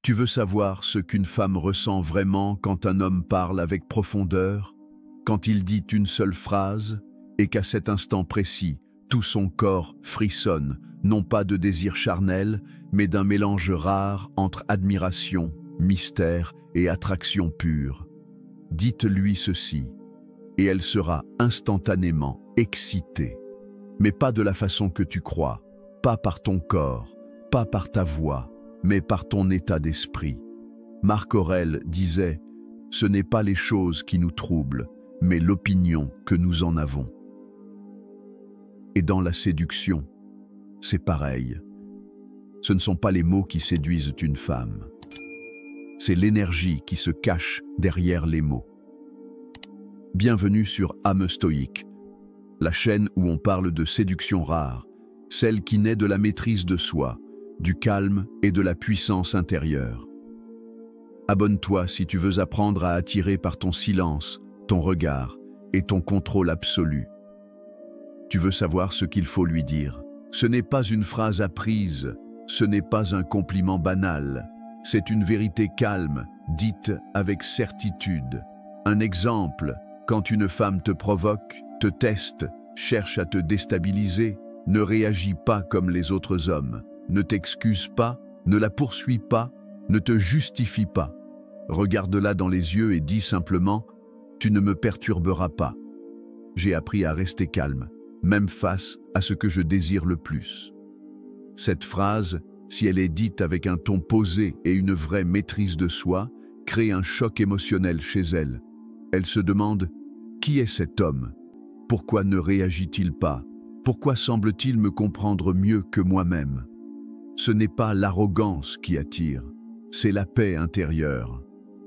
Tu veux savoir ce qu'une femme ressent vraiment quand un homme parle avec profondeur, quand il dit une seule phrase et qu'à cet instant précis, tout son corps frissonne, non pas de désir charnel, mais d'un mélange rare entre admiration, mystère et attraction pure. Dites-lui ceci, et elle sera instantanément excitée, mais pas de la façon que tu crois, pas par ton corps, pas par ta voix, mais par ton état d'esprit. Marc Aurèle disait « Ce n'est pas les choses qui nous troublent, mais l'opinion que nous en avons. » Et dans la séduction, c'est pareil. Ce ne sont pas les mots qui séduisent une femme. C'est l'énergie qui se cache derrière les mots. Bienvenue sur Âme Stoïque, la chaîne où on parle de séduction rare, celle qui naît de la maîtrise de soi, du calme et de la puissance intérieure. Abonne-toi si tu veux apprendre à attirer par ton silence, ton regard et ton contrôle absolu. Tu veux savoir ce qu'il faut lui dire. Ce n'est pas une phrase apprise, ce n'est pas un compliment banal, c'est une vérité calme, dite avec certitude. Un exemple, quand une femme te provoque, te teste, cherche à te déstabiliser, ne réagis pas comme les autres hommes. Ne t'excuse pas, ne la poursuis pas, ne te justifie pas. Regarde-la dans les yeux et dis simplement « Tu ne me perturberas pas ». J'ai appris à rester calme, même face à ce que je désire le plus. Cette phrase, si elle est dite avec un ton posé et une vraie maîtrise de soi, crée un choc émotionnel chez elle. Elle se demande « Qui est cet homme? Pourquoi ne réagit-il pas? Pourquoi semble-t-il me comprendre mieux que moi-même ?» Ce n'est pas l'arrogance qui attire, c'est la paix intérieure.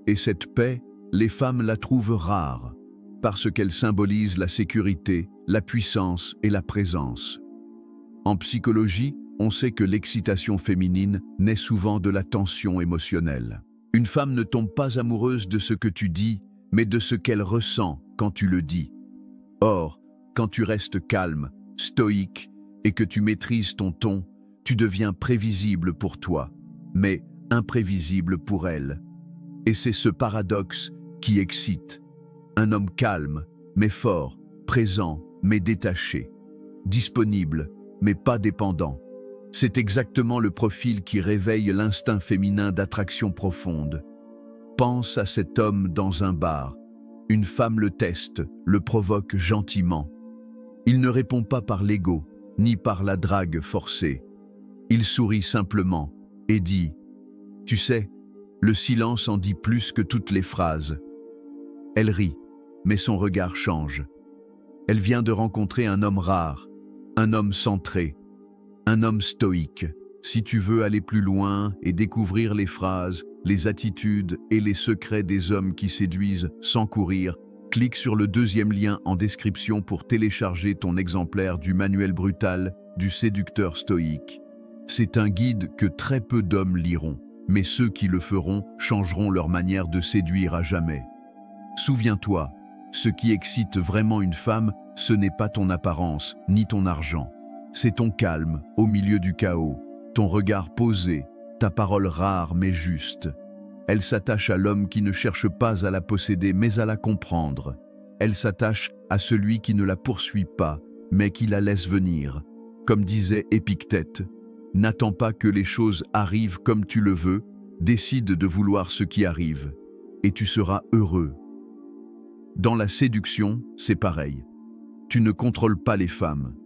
Et cette paix, les femmes la trouvent rare, parce qu'elle symbolise la sécurité, la puissance et la présence. En psychologie, on sait que l'excitation féminine naît souvent de la tension émotionnelle. Une femme ne tombe pas amoureuse de ce que tu dis, mais de ce qu'elle ressent quand tu le dis. Or, quand tu restes calme, stoïque, et que tu maîtrises ton ton, tu deviens prévisible pour toi, mais imprévisible pour elle. Et c'est ce paradoxe qui excite. Un homme calme, mais fort, présent, mais détaché, disponible, mais pas dépendant. C'est exactement le profil qui réveille l'instinct féminin d'attraction profonde. Pense à cet homme dans un bar. Une femme le teste, le provoque gentiment. Il ne répond pas par l'ego, ni par la drague forcée. Il sourit simplement et dit « Tu sais, le silence en dit plus que toutes les phrases. » Elle rit, mais son regard change. Elle vient de rencontrer un homme rare, un homme centré, un homme stoïque. Si tu veux aller plus loin et découvrir les phrases, les attitudes et les secrets des hommes qui séduisent sans courir, clique sur le deuxième lien en description pour télécharger ton exemplaire du manuel brutal du séducteur stoïque. C'est un guide que très peu d'hommes liront, mais ceux qui le feront changeront leur manière de séduire à jamais. Souviens-toi, ce qui excite vraiment une femme, ce n'est pas ton apparence, ni ton argent. C'est ton calme, au milieu du chaos, ton regard posé, ta parole rare mais juste. Elle s'attache à l'homme qui ne cherche pas à la posséder, mais à la comprendre. Elle s'attache à celui qui ne la poursuit pas, mais qui la laisse venir. Comme disait Épictète, n'attends pas que les choses arrivent comme tu le veux, décide de vouloir ce qui arrive, et tu seras heureux. Dans la séduction, c'est pareil. Tu ne contrôles pas les femmes.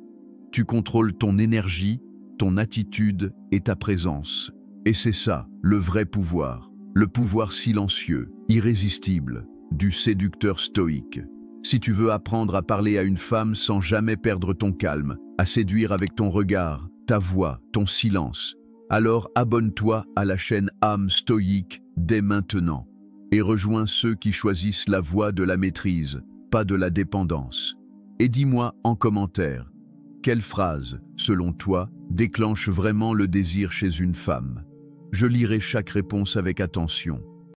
Tu contrôles ton énergie, ton attitude et ta présence. Et c'est ça, le vrai pouvoir. Le pouvoir silencieux, irrésistible, du séducteur stoïque. Si tu veux apprendre à parler à une femme sans jamais perdre ton calme, à séduire avec ton regard, ta voix, ton silence, alors abonne-toi à la chaîne Âme Stoïque dès maintenant et rejoins ceux qui choisissent la voie de la maîtrise, pas de la dépendance. Et dis-moi en commentaire, quelle phrase, selon toi, déclenche vraiment le désir chez une femme? Je lirai chaque réponse avec attention.